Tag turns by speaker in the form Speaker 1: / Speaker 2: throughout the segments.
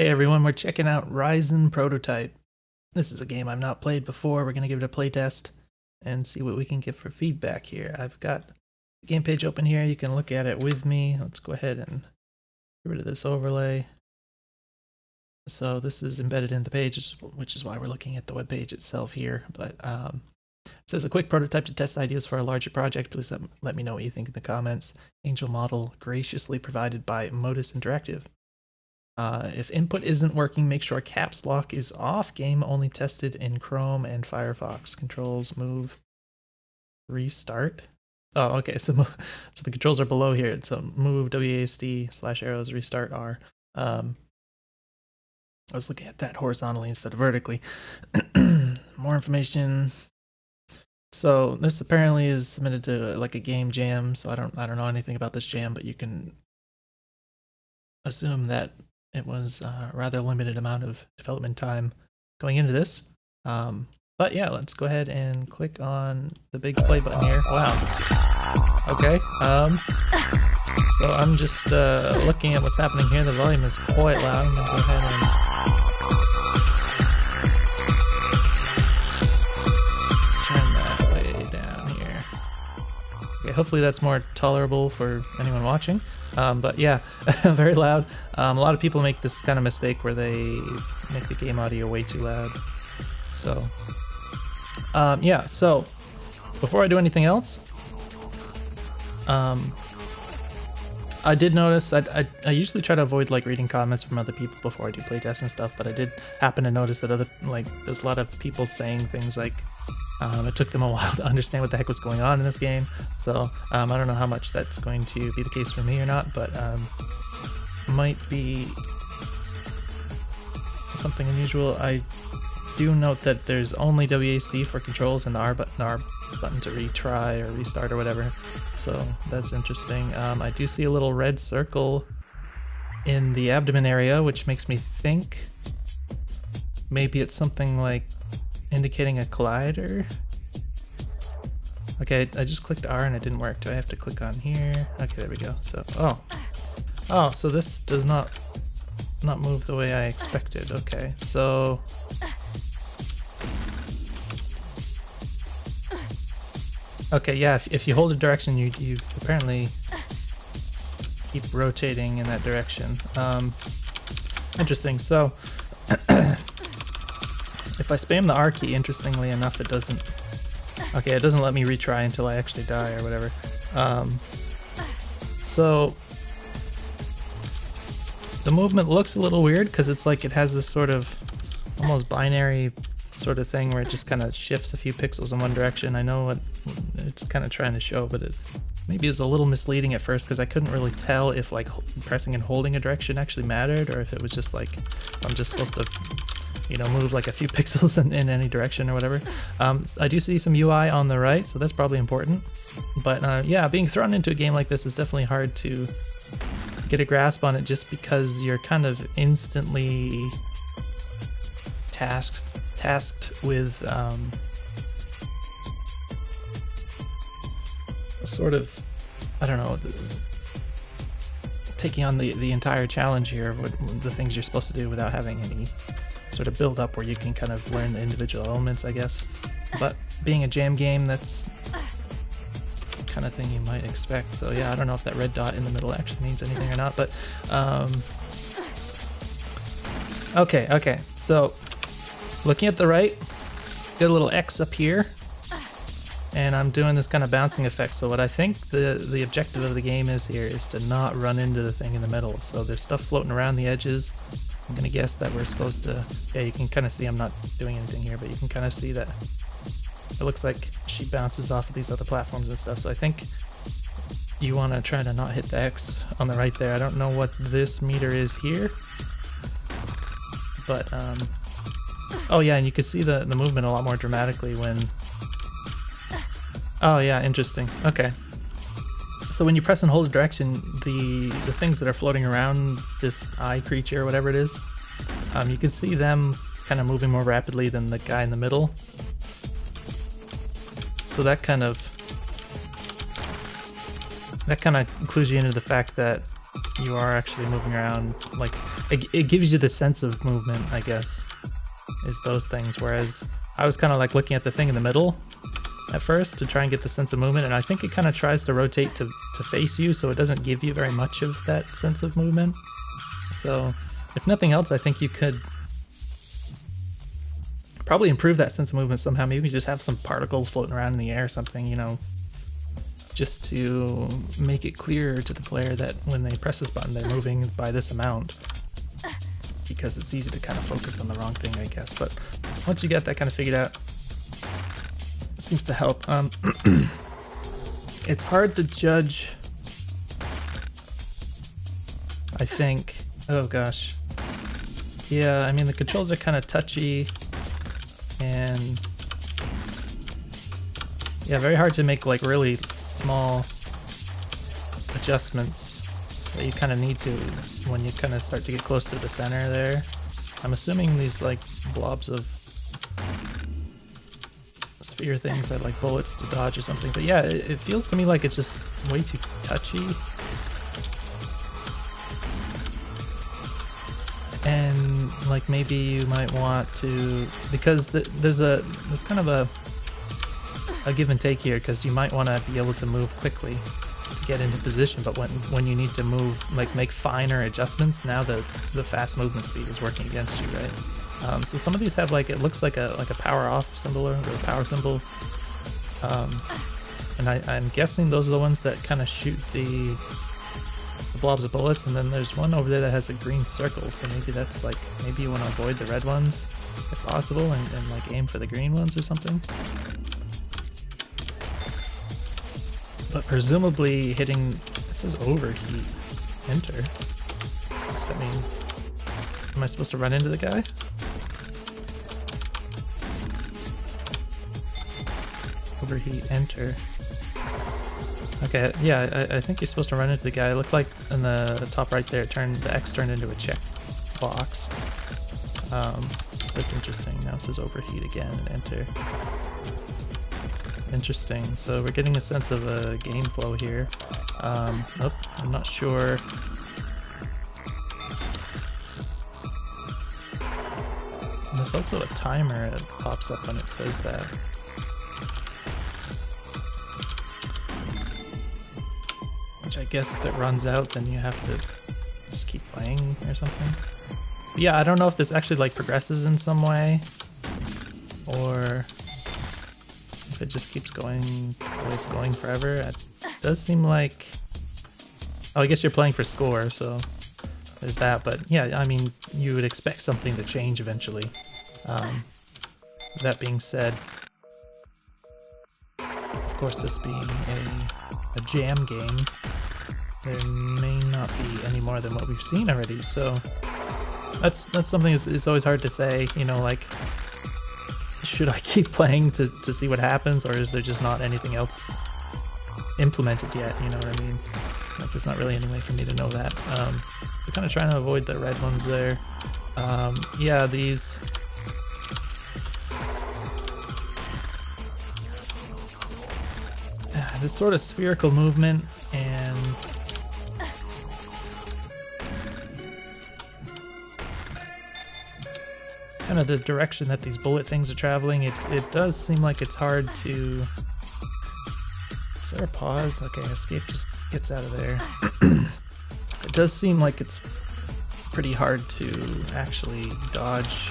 Speaker 1: Hey everyone, we're checking out Reizen Prototype. This is a game I've not played before. We're going to give it a playtest and see what we can get for feedback here. I've got the game page open here. You can look at it with me. Let's go ahead and get rid of this overlay. So this is embedded in the page, which is why we're looking at the web page itself here. But it says a quick prototype to test ideas for a larger project. Please let me know what you think in the comments. Angel model graciously provided by Modus Interactive. If input isn't working, make sure caps lock is off. Game only tested in Chrome and Firefox. Controls move, restart. Oh, okay. So the controls are below here. So move WASD/arrows, restart R. I was looking at that horizontally instead of vertically. More information. So this apparently is submitted to like a game jam. So I don't know anything about this jam, but you can assume that it was a rather limited amount of development time going into this. But yeah, let's go ahead and click on the big play button here. Wow. Okay. So I'm just looking at what's happening here. The volume is quite loud. I'm going to go ahead and turn that way down here. Okay, hopefully that's more tolerable for anyone watching. But yeah, very loud. A lot of people make this kind of mistake where they make the game audio way too loud. So, yeah, so before I do anything else, I did notice, I usually try to avoid like reading comments from other people before I do playtests and stuff, but I did happen to notice that there's a lot of people saying things like, it took them a while to understand what the heck was going on in this game. So I don't know how much that's going to be the case for me or not, but might be something unusual. I do note that there's only WASD for controls and the R button to retry or restart or whatever. So that's interesting. I do see a little red circle in the abdomen area, which makes me think maybe it's something like indicating a collider. Okay, I just clicked R and it didn't work. Do I have to click on here? Okay, there we go. So, oh, so this does not move the way I expected. Okay, so okay, yeah. If you hold a direction, you apparently keep rotating in that direction. Interesting. So. If I spam the R key, interestingly enough, it doesn't... Okay, it doesn't let me retry until I actually die or whatever. So... The movement looks a little weird because it's like it has this sort of almost binary sort of thing where it just kind of shifts a few pixels in one direction. I know what it's kind of trying to show, but it maybe is a little misleading at first because I couldn't really tell if like pressing and holding a direction actually mattered or if it was just like I'm just supposed to move like a few pixels in any direction or whatever. I do see some UI on the right, so that's probably important. But yeah, being thrown into a game like this is definitely hard to get a grasp on it just because you're kind of instantly tasked with sort of, I don't know, taking on the entire challenge here of the things you're supposed to do without having any sort of build up where you can kind of learn the individual elements, I guess. But being a jam game, that's the kind of thing you might expect. So yeah, I don't know if that red dot in the middle actually means anything or not, but okay. So looking at the right, got a little X up here, and I'm doing this kind of bouncing effect. So what I think the objective of the game is here is to not run into the thing in the middle. So there's stuff floating around the edges. I'm gonna guess that we're supposed to, yeah, you can kind of see I'm not doing anything here, but you can kind of see that it looks like she bounces off of these other platforms and stuff. So I think you want to try to not hit the X on the right there. I don't know what this meter is here, but oh yeah, and you can see the movement a lot more dramatically when, oh yeah, interesting. Okay. So when you press and hold a direction, the things that are floating around this eye creature or whatever it is, you can see them kind of moving more rapidly than the guy in the middle. So that kind of clues you into the fact that you are actually moving around. Like, it gives you the sense of movement, I guess, is those things. Whereas I was kind of like looking at the thing in the middle at first to try and get the sense of movement, and I think it kind of tries to rotate to face you, so it doesn't give you very much of that sense of movement. So if nothing else, I think you could probably improve that sense of movement somehow. Maybe just have some particles floating around in the air or something, you know, just to make it clearer to the player that when they press this button, they're moving by this amount, because it's easy to kind of focus on the wrong thing, I guess. But once you get that kind of figured out, it seems to help. It's hard to judge, I think. Oh gosh. Yeah, I mean, the controls are kind of touchy, and yeah, very hard to make like really small adjustments that you kind of need to when you kind of start to get close to the center there. I'm assuming these like blobs of sphere things are like bullets to dodge or something, but yeah, it feels to me like it's just way too touchy. And like maybe you might want to, because there's kind of a give and take here, because you might want to be able to move quickly to get into position, but when you need to move, like make finer adjustments, now the fast movement speed is working against you, right? So some of these have like, it looks like a power off symbol or a power symbol, and I'm guessing those are the ones that kind of shoot the blobs of bullets, and then there's one over there that has a green circle, so maybe that's like, maybe you want to avoid the red ones if possible, and like aim for the green ones or something. But presumably hitting, it says overheat, enter. Does that mean, am I supposed to run into the guy? Overheat, enter. Okay, yeah, I think you're supposed to run into the guy. It looked like in the top right there, the X turned into a check box. So that's interesting. Now it says overheat again and enter. Interesting. So we're getting a sense of a game flow here. I'm not sure. There's also a timer that pops up when it says that. Which I guess if it runs out, then you have to just keep playing or something. But yeah, I don't know if this actually like progresses in some way, or if it just keeps going the way it's going forever. It does seem like, oh, I guess you're playing for score, so there's that. But yeah, I mean, you would expect something to change eventually. That being said, of course, this being a jam game, there may not be any more than what we've seen already, so that's something it's always hard to say, you know, like, should I keep playing to see what happens, or is there just not anything else implemented yet, you know what I mean? Like, there's not really any way for me to know that. We're kind of trying to avoid the red ones there. Yeah, these... this sort of spherical movement, and kind of the direction that these bullet things are traveling, it does seem like it's hard to... Is there a pause? Okay, escape just gets out of there. It does seem like it's pretty hard to actually dodge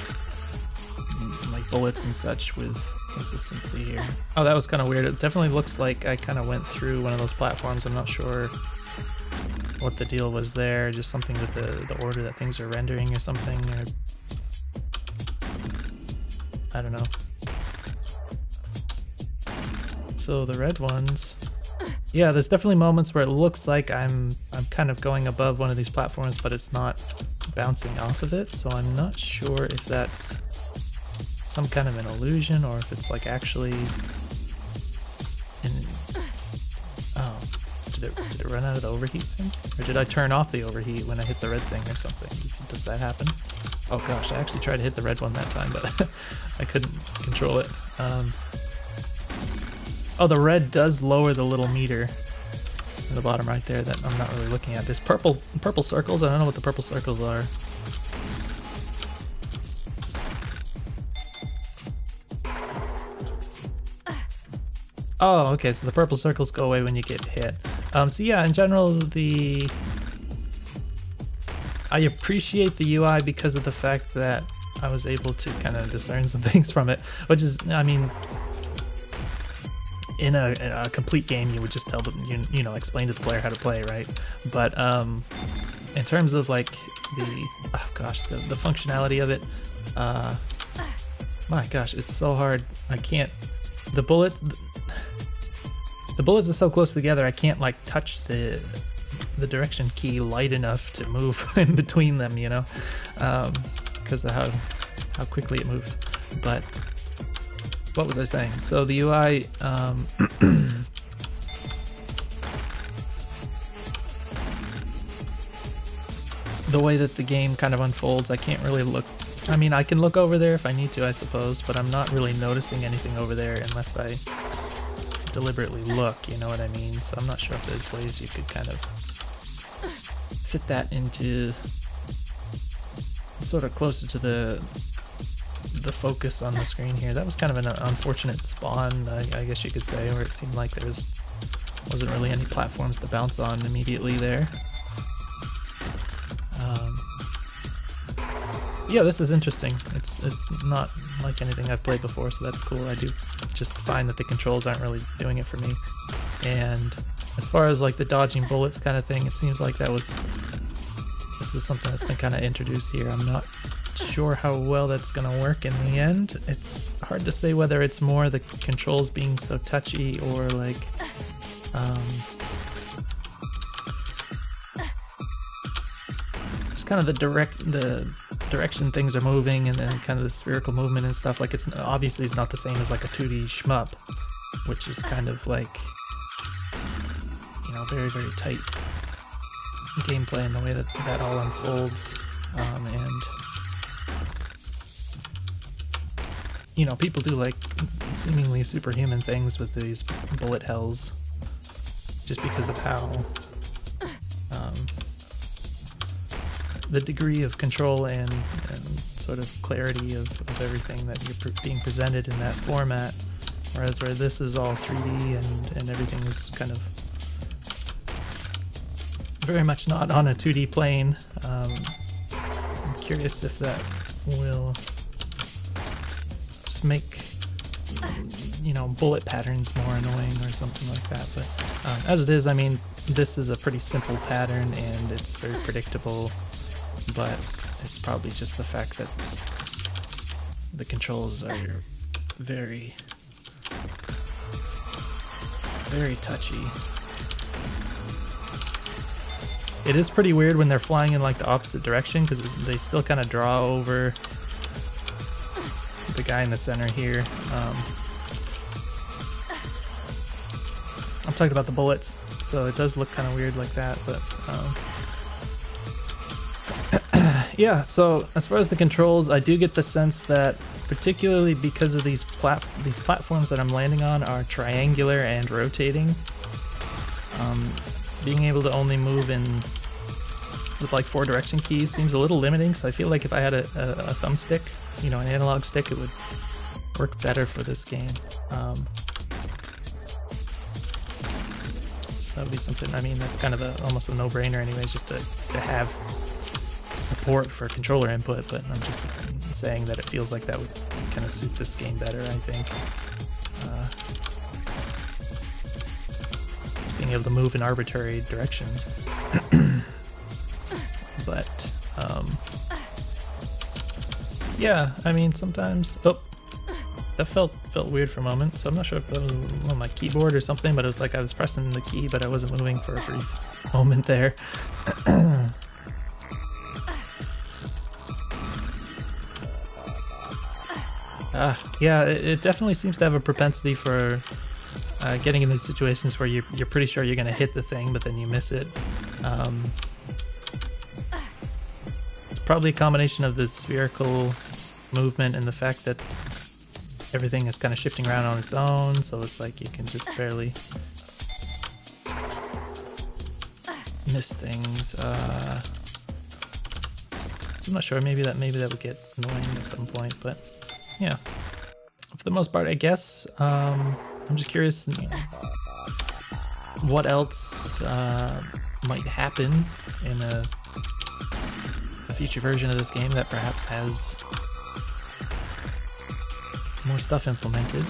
Speaker 1: like bullets and such with consistency here. Oh, that was kind of weird. It definitely looks like I kind of went through one of those platforms. I'm not sure what the deal was there. Just something with the order that things are rendering or something, or I don't know. So the red ones, yeah, there's definitely moments where it looks like I'm kind of going above one of these platforms, but it's not bouncing off of it. So I'm not sure if that's some kind of an illusion, or if it's like actually oh, did it run out of the overheat thing, or did I turn off the overheat when I hit the red thing or something? Does that happen? Oh gosh, I actually tried to hit the red one that time, but I couldn't control it. Oh, the red does lower the little meter, in the bottom right there that I'm not really looking at. There's purple circles. I don't know what the purple circles are. Oh, okay, so the purple circles go away when you get hit. So yeah, in general, I appreciate the UI because of the fact that I was able to kind of discern some things from it, which is, I mean, in a complete game, you would just tell them, you know, explain to the player how to play, right? But in terms of like the, oh gosh, the functionality of it, my gosh, it's so hard. I can't, the bullets are so close together, I can't like touch the direction key light enough to move in between them, you know, because of how quickly it moves. But what was I saying? So the UI, the way that the game kind of unfolds, I can't really look. I mean, I can look over there if I need to, I suppose, but I'm not really noticing anything over there unless I deliberately look, you know what I mean? So I'm not sure if there's ways you could kind of fit that into sort of closer to the focus on the screen here. That was kind of an unfortunate spawn, I guess you could say, where it seemed like there wasn't really any platforms to bounce on immediately there. Yeah, this is interesting. It's not like anything I've played before, so that's cool. I do just find that the controls aren't really doing it for me. And as far as like the dodging bullets kind of thing, it seems like this is something that's been kind of introduced here. I'm not sure how well that's going to work in the end. It's hard to say whether it's more the controls being so touchy or like just kind of the direction things are moving, and then kind of the spherical movement and stuff. Like, it's obviously it's not the same as like a 2D shmup, which is kind of like, you know, very, very tight gameplay in the way that all unfolds. And you know, people do like seemingly superhuman things with these bullet hells just because of how the degree of control and sort of clarity of everything that you're being presented in that format, whereas where this is all 3D and everything is kind of very much not on a 2D plane. I'm curious if that will just make, you know, bullet patterns more annoying or something like that. But as it is, I mean, this is a pretty simple pattern and it's very predictable. But it's probably just the fact that the controls are very, very touchy. It is pretty weird when they're flying in like the opposite direction, because they still kind of draw over the guy in the center here. I'm talking about the bullets, so it does look kind of weird like that, but yeah, so as far as the controls, I do get the sense that, particularly because of these platforms that I'm landing on are triangular and rotating, being able to only move with like 4 direction keys seems a little limiting. So I feel like if I had a thumbstick, you know, an analog stick, it would work better for this game. So that would be something. I mean, that's kind of almost a no-brainer, anyways, just to have support for controller input, but I'm just saying that it feels like that would kind of suit this game better, I think. Just being able to move in arbitrary directions. But yeah, I mean, sometimes that felt weird for a moment, so I'm not sure if that was on my keyboard or something, but it was like I was pressing the key but I wasn't moving for a brief moment there. Yeah, it definitely seems to have a propensity for getting in these situations where you're pretty sure you're going to hit the thing, but then you miss it. It's probably a combination of the spherical movement and the fact that everything is kind of shifting around on its own, so it's like you can just barely miss things. So I'm not sure. Maybe that would get annoying at some point, but yeah. For the most part, I guess. I'm just curious, what else might happen in a future version of this game that perhaps has more stuff implemented.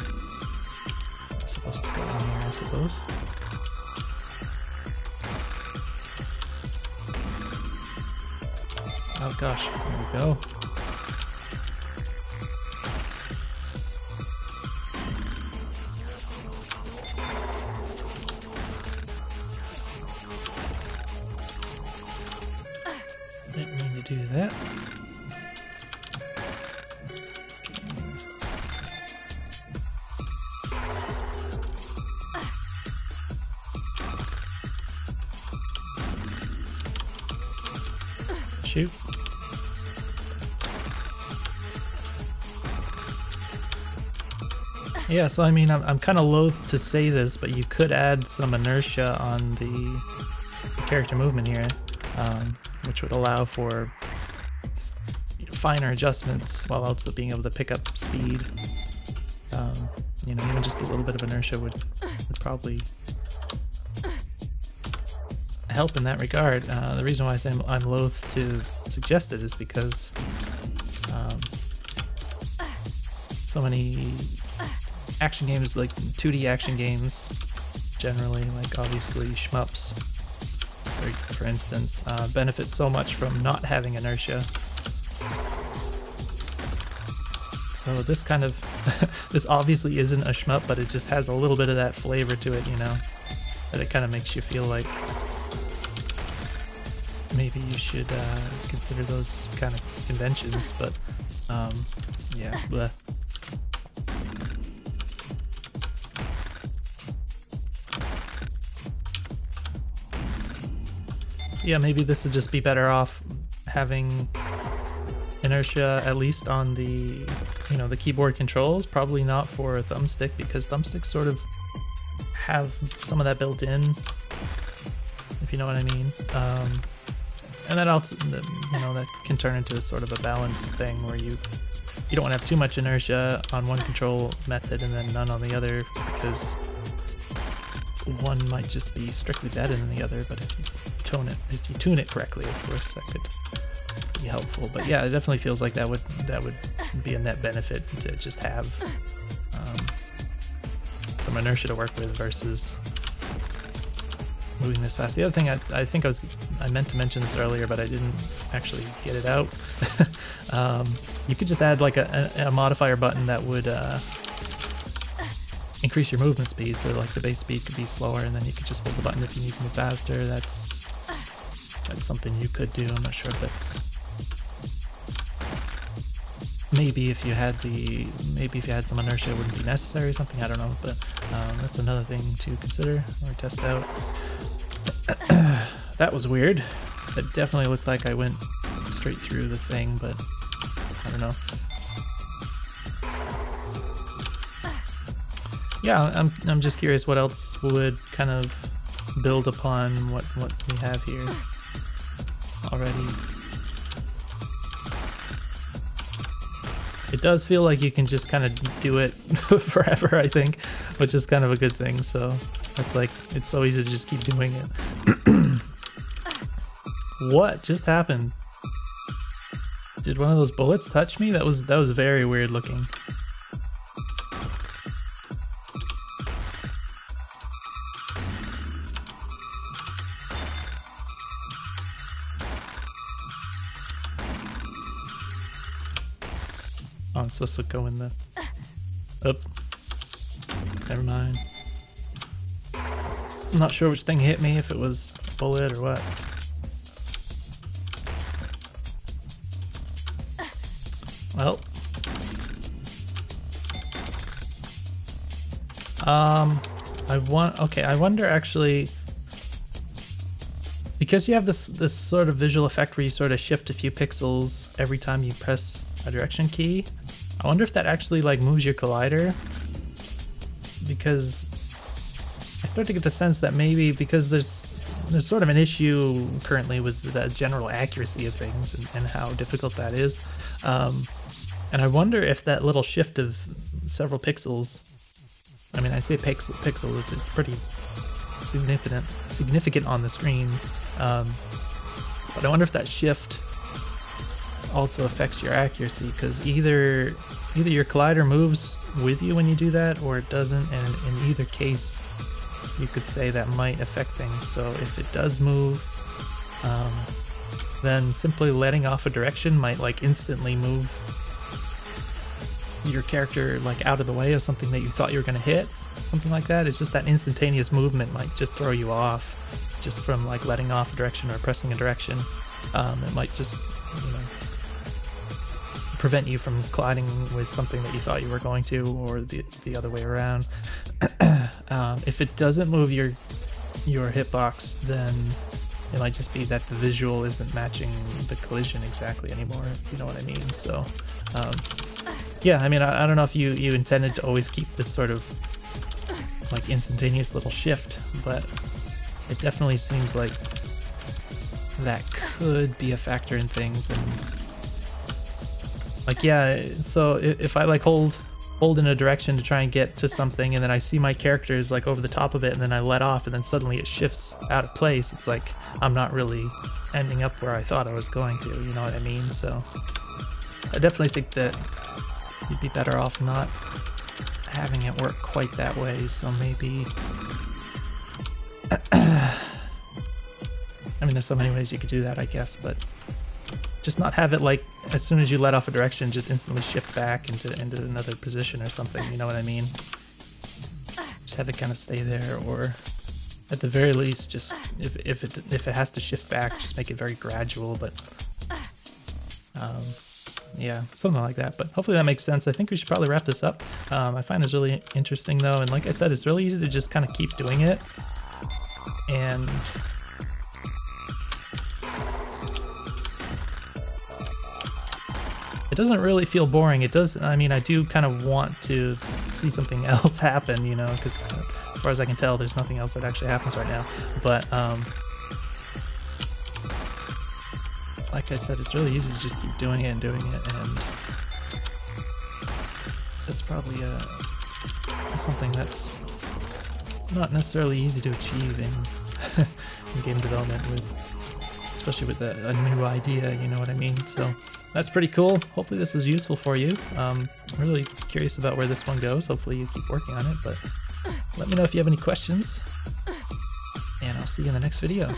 Speaker 1: I'm supposed to go in here, I suppose. Oh gosh, here we go. Didn't mean to do that. Shoot. Yeah, so I mean, I'm kind of loath to say this, but you could add some inertia on the character movement here, which would allow for finer adjustments while also being able to pick up speed. You know, even just a little bit of inertia would probably help in that regard. The reason why I say I'm loath to suggest it is because so many action games, like 2D action games generally, like obviously shmups, for instance, benefit so much from not having inertia. So this kind of, this obviously isn't a shmup, but it just has a little bit of that flavor to it, you know, that it kind of makes you feel like maybe you should consider those kind of conventions, but yeah, bleh. Yeah, maybe this would just be better off having inertia at least on the, you know, the keyboard controls. Probably not for a thumbstick, because thumbsticks sort of have some of that built in, if you know what I mean. And that also, you know, that can turn into a sort of a balanced thing where you don't want to have too much inertia on one control method and then none on the other, because one might just be strictly better than the other. But if you tune it correctly, of course, that could be helpful. But yeah, it definitely feels like that would be a net benefit to just have some inertia to work with versus moving this fast. The other thing I think I meant to mention this earlier, but I didn't actually get it out. You could just add like a modifier button that would increase your movement speed. So like the base speed could be slower, and then you could just hold the button if you need to move faster. That's something you could do. I'm not sure if that's, maybe if you had some inertia, it wouldn't be necessary or something. I don't know, but that's another thing to consider or test out. That was weird. It definitely looked like I went straight through the thing, but I don't know. Yeah, I'm just curious what else would kind of build upon what we have here already. It does feel like you can just kind of do it forever, I think, which is kind of a good thing. So it's like, it's so easy to just keep doing it. What just happened? Did one of those bullets touch me? That was very weird looking. Oh, I'm supposed to go in the... Oh. Never mind. I'm not sure which thing hit me, if it was a bullet or what. Well. I wonder actually, because you have this sort of visual effect where you sort of shift a few pixels every time you press a direction key. I wonder if that actually like moves your collider, because I start to get the sense that maybe because there's there's sort of an issue currently with the general accuracy of things and how difficult that is. And I wonder if that little shift of several pixels, I mean, I say pixels, it's pretty significant on the screen. But I wonder if that shift also affects your accuracy, because either your collider moves with you when you do that, or it doesn't, and in either case, you could say that might affect things. So if it does move, then simply letting off a direction might like instantly move your character like out of the way of something that you thought you were going to hit, something like that. It's just that instantaneous movement might just throw you off, just from like letting off a direction or pressing a direction. It might just, you know, prevent you from colliding with something that you thought you were going to, or the other way around. If it doesn't move your hitbox, then it might just be that the visual isn't matching the collision exactly anymore, if you know what I mean. So yeah, I mean, I don't know if you intended to always keep this sort of like instantaneous little shift, but it definitely seems like that could be a factor in things. And like, yeah, so if I like hold in a direction to try and get to something, and then I see my characters like over the top of it, and then I let off, and then suddenly it shifts out of place, it's like I'm not really ending up where I thought I was going to, you know what I mean? So I definitely think that you'd be better off not having it work quite that way. So maybe I mean, there's so many ways you could do that, I guess, but just not have it like as soon as you let off a direction, just instantly shift back into another position or something, you know what I mean? Just have it kind of stay there, or at the very least, just if it has to shift back, just make it very gradual. But yeah, something like that. But hopefully that makes sense. I think we should probably wrap this up. I find this really interesting though, and like I said, it's really easy to just kind of keep doing it, and it doesn't really feel boring. It does, I mean, I do kind of want to see something else happen, you know, because as far as I can tell, there's nothing else that actually happens right now. But like I said, it's really easy to just keep doing it, and that's probably something that's not necessarily easy to achieve in game development, especially with a new idea, you know what I mean? So that's pretty cool. Hopefully this is useful for you. I'm really curious about where this one goes. Hopefully you keep working on it, but let me know if you have any questions, and I'll see you in the next video.